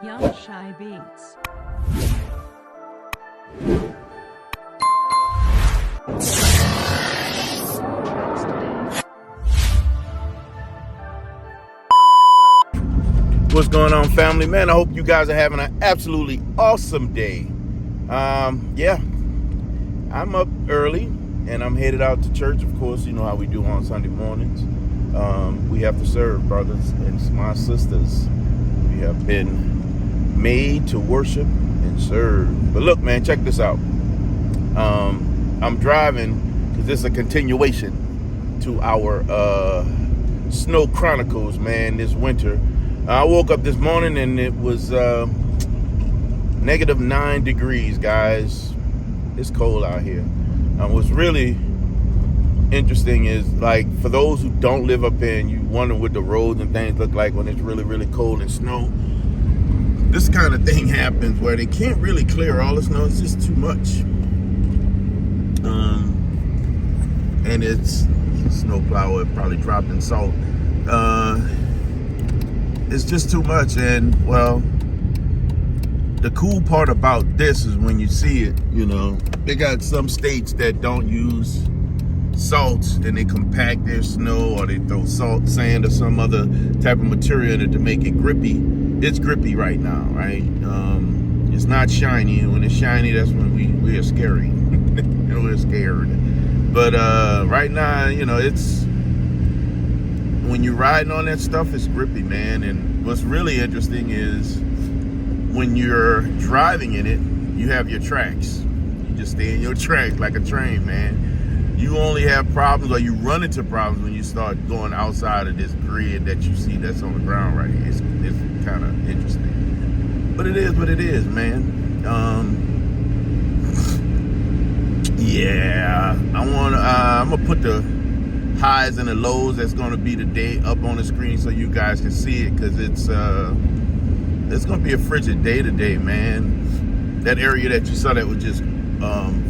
Young Shy Beats. What's going on, family? Man, I hope you guys are having an absolutely awesome day. Yeah, I'm up early and I'm headed out to church. Of course, you know how we do on Sunday mornings. We have to serve, brothers and my sisters. We have been made to worship and serve. But look, man, check this out. I'm driving because this is a continuation to our snow chronicles, man, this winter. I woke up this morning and it was -9 degrees, guys. It's cold out here. What's really interesting is, like, for those who don't live up here and you wonder what the roads and things look like when it's really, really cold and snow, this kind of thing happens where they can't really clear all the snow. It's just too much. And it's snowplow, it probably dropped in salt. It's just too much. And well, the cool part about this is when you see it, you know, they got some states that don't use salt and they compact their snow, or they throw salt, sand, or some other type of material in it to make it grippy. It's grippy right now, right? It's not shiny. When it's shiny, that's when we are scary. We're scared. But right now, you know, it's, when you're riding on that stuff, it's grippy, man. And what's really interesting is when you're driving in it, you have your tracks. You just stay in your tracks like a train, man. You only have problems, or you run into problems, when you start going outside of this grid that you see that's on the ground right here. It's kind of interesting. But it is what it is, man. Yeah, I'm gonna put the highs and the lows that's going to be today up on the screen so you guys can see it, because it's going to be a frigid day today, man. That area that you saw that was just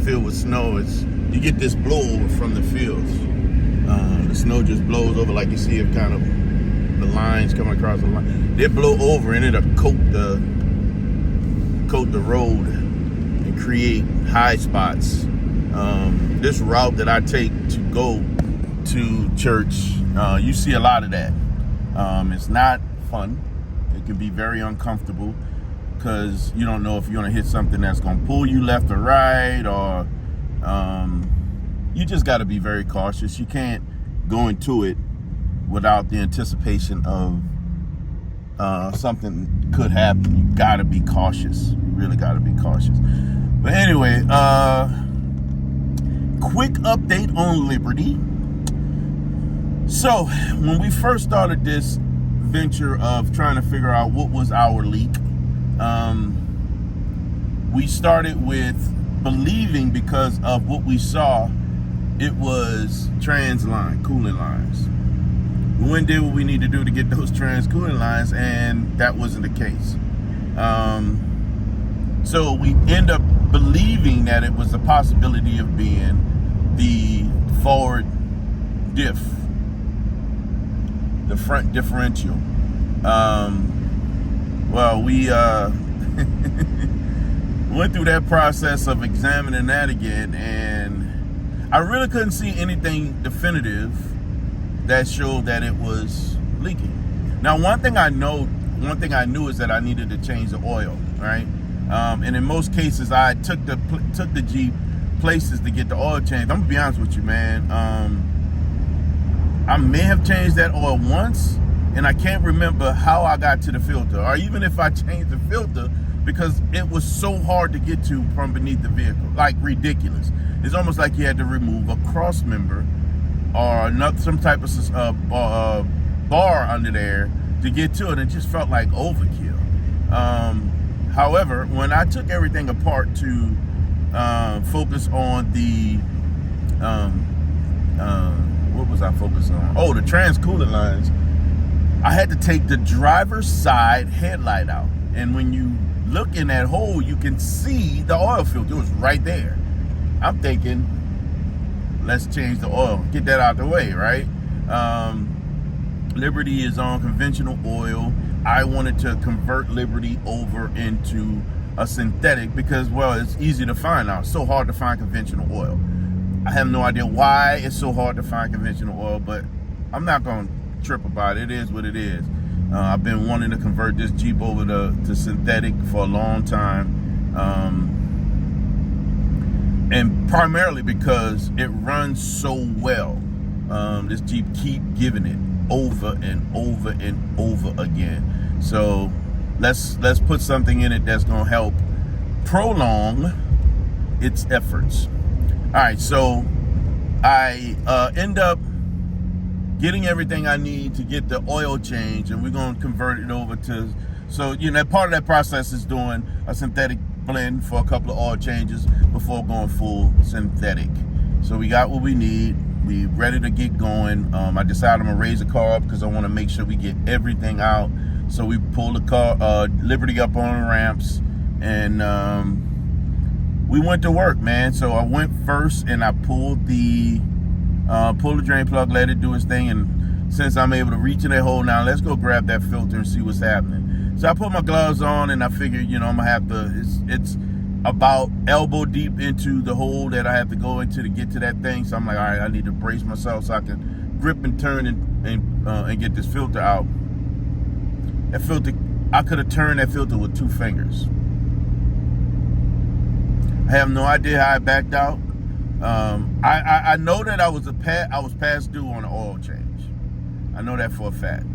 filled with snow, you get this blowover from the fields. The snow just blows over, like you see it, kind of the lines coming across the line. They blow over and it'll coat the road and create high spots. This route that I take to go to church, you see a lot of that. It's not fun. It can be very uncomfortable because you don't know if you're going to hit something that's going to pull you left or right, or you just got to be very cautious. You can't go into it without the anticipation of something could happen. You got to be cautious. You really got to be cautious. But anyway, quick update on Liberty. So, when we first started this venture of trying to figure out what was our leak, we started with believing, because of what we saw, it was trans line, cooling lines. We went and did what we need to do to get those trans cooling lines, and that wasn't the case. So we end up believing that it was the possibility of being the forward diff, the front differential. Well, we went through that process of examining that again, and I really couldn't see anything definitive that showed that it was leaking. Now, one thing I knew is that I needed to change the oil, right? And in most cases, I took the Jeep places to get the oil changed. I'm gonna be honest with you, man. I may have changed that oil once, and I can't remember how I got to the filter, or even if I changed the filter, because it was so hard to get to from beneath the vehicle, like ridiculous. It's almost like you had to remove a cross member or some type of bar under there to get to it. It just felt like overkill. However, when I took everything apart to focus on the what was I focused on? Oh, the trans cooling lines. I had to take the driver's side headlight out, and when you look in that hole, you can see the oil filter. It was right there. I'm thinking, let's change the oil, get that out the way, right? Liberty is on conventional oil. I wanted to convert Liberty over into a synthetic because, well, it's easy to find now. It's so hard to find conventional oil. I have no idea why it's so hard to find conventional oil, but I'm not going to trip about it. It is what it is. I've been wanting to convert this Jeep over to synthetic for a long time. And primarily because it runs so well. This Jeep keep giving it over and over and over again. So let's put something in it that's gonna help prolong its efforts. All right, so I end up getting everything I need to get the oil change, and we're gonna convert it over to, so part of that process is doing a synthetic blend for a couple of oil changes before going full synthetic. So we got what we need. We ready to get going. I decided I'm gonna raise the car up because I want to make sure we get everything out. So we pulled the car, Liberty up on the ramps, and we went to work, man. So I went first and I pulled the drain plug, let it do its thing, and since I'm able to reach in that hole now, let's go grab that filter and see what's happening. So I put my gloves on and I figured, I'm gonna have to, it's about elbow deep into the hole that I have to go into to get to that thing. So I'm like, all right, I need to brace myself so I can grip and turn and get this filter out. That filter, I could have turned that filter with 2 fingers. I have no idea how I backed out. I know that I was past due on an oil change. I know that for a fact.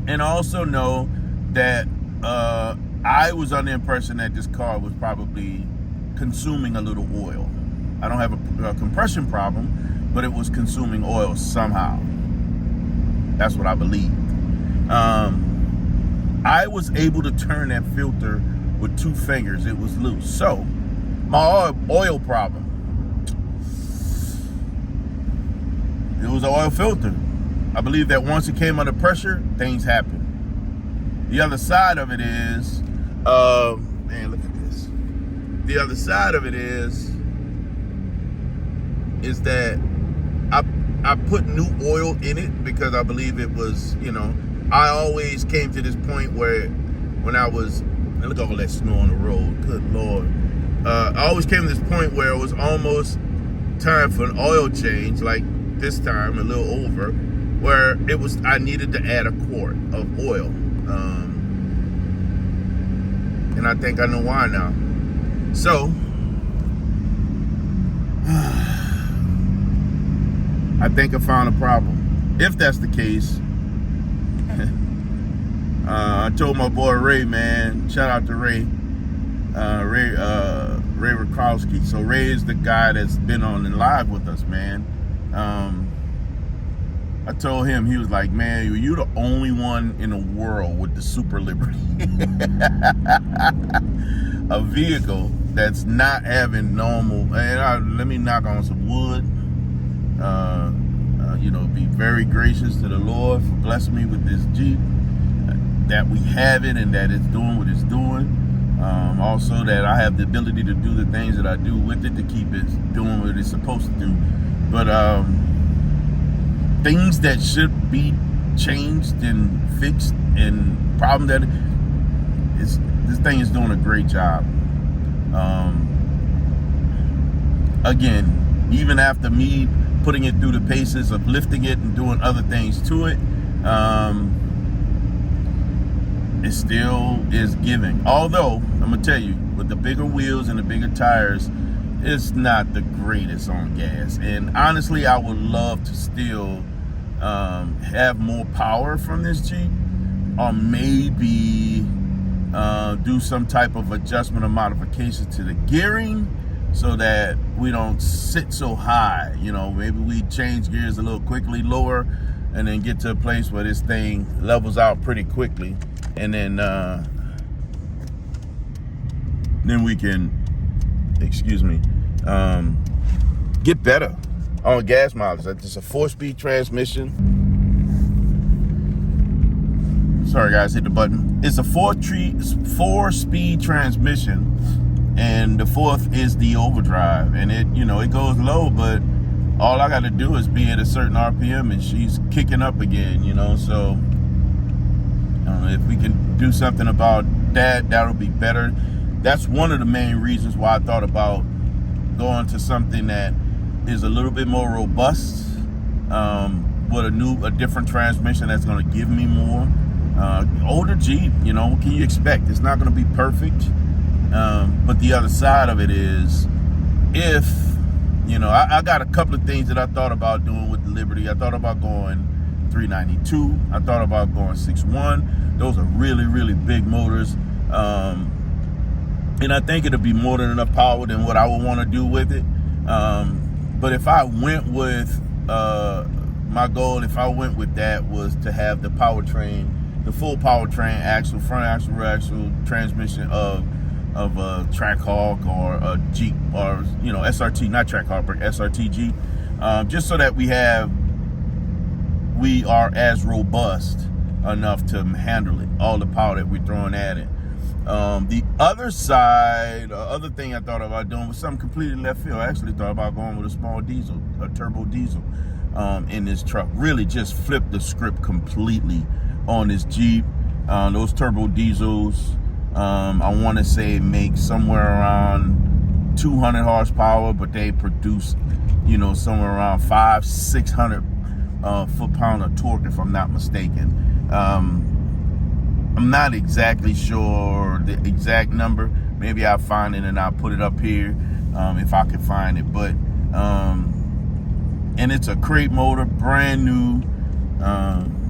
And I also know that I was under the impression that this car was probably consuming a little oil. I don't have a compression problem, but it was consuming oil somehow. That's what I believe. I was able to turn that filter with 2 fingers. It was loose. So my oil problem, it was an oil filter. I believe that once it came under pressure, things happen. The other side of it is, man, look at this. The other side of it is that I put new oil in it because I believe it was, I always came to this point where when I was, and look at all that snow on the road, good Lord. I always came to this point where it was almost time for an oil change, like this time, a little over, where it was, I needed to add a quart of oil. And I think I know why now. So, I think I found a problem. If that's the case, I told my boy Ray, man, shout out to Ray, Ray Rakowski. So Ray is the guy that's been on and live with us, man. I told him, he was like, man, you the only one in the world with the Super Liberty. A vehicle that's not having normal, and let me knock on some wood. Be very gracious to the Lord for blessing me with this Jeep, that we have it and that it's doing what it's doing. Also that I have the ability to do the things that I do with it to keep it doing what it's supposed to do. But things that should be changed and fixed, and problem that this thing is doing a great job. Again, even after me putting it through the paces of lifting it and doing other things to it, it still is giving. Although, I'm gonna tell you, with the bigger wheels and the bigger tires, it's not the greatest on gas. And honestly, I would love to still have more power from this Jeep, or maybe do some type of adjustment or modification to the gearing so that we don't sit so high. Maybe we change gears a little quickly, lower, and then get to a place where this thing levels out pretty quickly, and then we can, get better on gas mileage. It's a 4-speed transmission. Sorry guys, hit the button. It's a 4-speed transmission, and the 4th is the overdrive, and it goes low, but all I got to do is be at a certain RPM and she's kicking up again, so If we can do something about that, that'll be better. That's one of the main reasons why I thought about going to something that is a little bit more robust, with a different transmission that's going to give me more. Older Jeep, what can you expect? It's not going to be perfect. But the other side of it is, if, I got a couple of things that I thought about doing with the Liberty. I thought about going 392. I thought about going 6.1. Those are really, really big motors. And I think it'll be more than enough power than what I would want to do with it. But if I went with, my goal, if I went with that, was to have the powertrain, the full powertrain axle, front axle, rear axle transmission of a Trackhawk or a Jeep, or SRT, not Trackhawk, but SRT Jeep, just so that we are as robust enough to handle it, all the power that we're throwing at it. The other side, other thing I thought about doing was something completely left field. I actually thought about going with a small diesel, a turbo diesel, in this truck. Really just flip the script completely on this Jeep. Those turbo diesels, I want to say make somewhere around 200 horsepower, but they produce, somewhere around 500-600 foot-pound of torque, if I'm not mistaken. I'm not exactly sure the exact number. Maybe I'll find it and I'll put it up here if I can find it. But and it's a crate motor, brand new.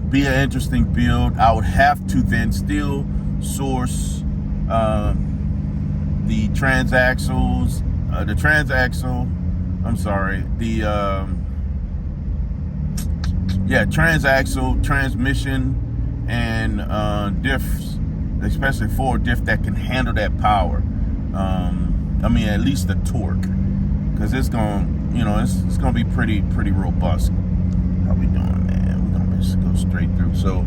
Be an interesting build. I would have to then still source the transaxles, transaxle, transmission, and diffs, especially forward diff that can handle that power. At least the torque, because it's gonna be pretty robust. How we doing, man? We're gonna just go straight through. So,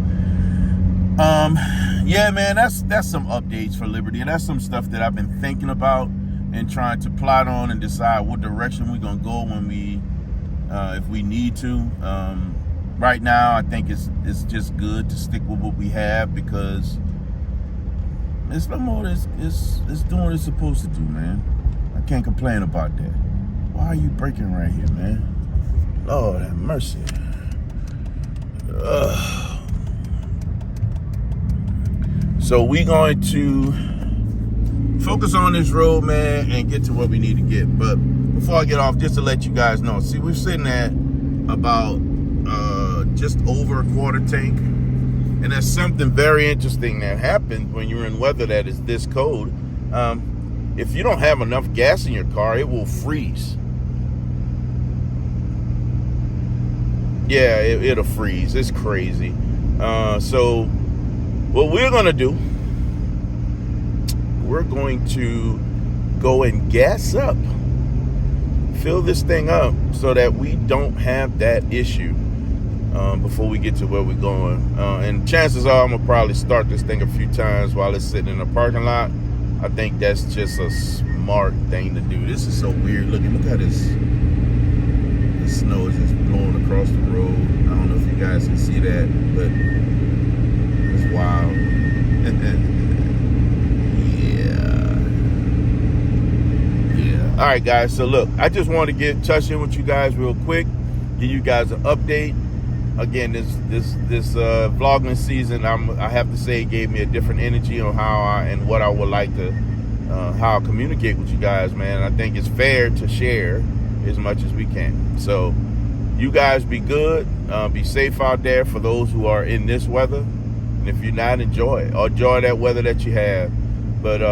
yeah, man, that's some updates for Liberty, and that's some stuff that I've been thinking about and trying to plot on and decide what direction we're gonna go when we, if we need to. Right now, I think it's just good to stick with what we have, because this motor is doing what it's supposed to do, man. I can't complain about that. Why are you braking right here, man? Lord have mercy. So we're going to focus on this road, man, and get to what we need to get. But before I get off, just to let you guys know, see, we're sitting at about just over a quarter tank, and that's something very interesting that happens when you're in weather that is this cold. If you don't have enough gas in your car, it will freeze. Yeah, it'll freeze. It's crazy. So what we're gonna do, we're going to go and gas up, fill this thing up, so that we don't have that issue before we get to where we're going. And chances are I'm gonna probably start this thing a few times while it's sitting in the parking lot. I think that's just a smart thing to do. This is so weird looking. Look how this snow is just blowing across the road. I don't know if you guys can see that, but it's wild. Yeah. All right, guys. So look, I just want to touch in with you guys real quick, give you guys an update. Again, this Vlogmas season, I have to say, it gave me a different energy on how what I would like to, how I communicate with you guys, man. I think it's fair to share as much as we can. So you guys be good, be safe out there for those who are in this weather, and if you're not, enjoy that weather that you have. But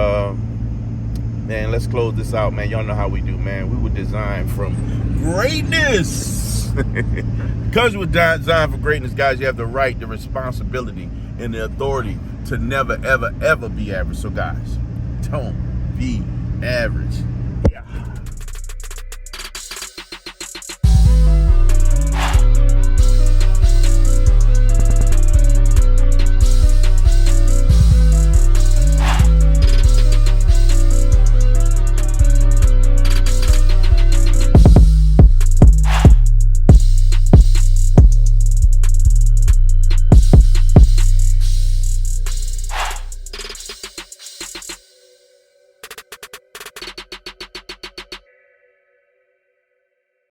man, let's close this out, man. Y'all know how we do, man. We were designed from greatness. Because we're designed for greatness, guys, you have the right, the responsibility, and the authority to never, ever, ever be average. So guys, don't be average.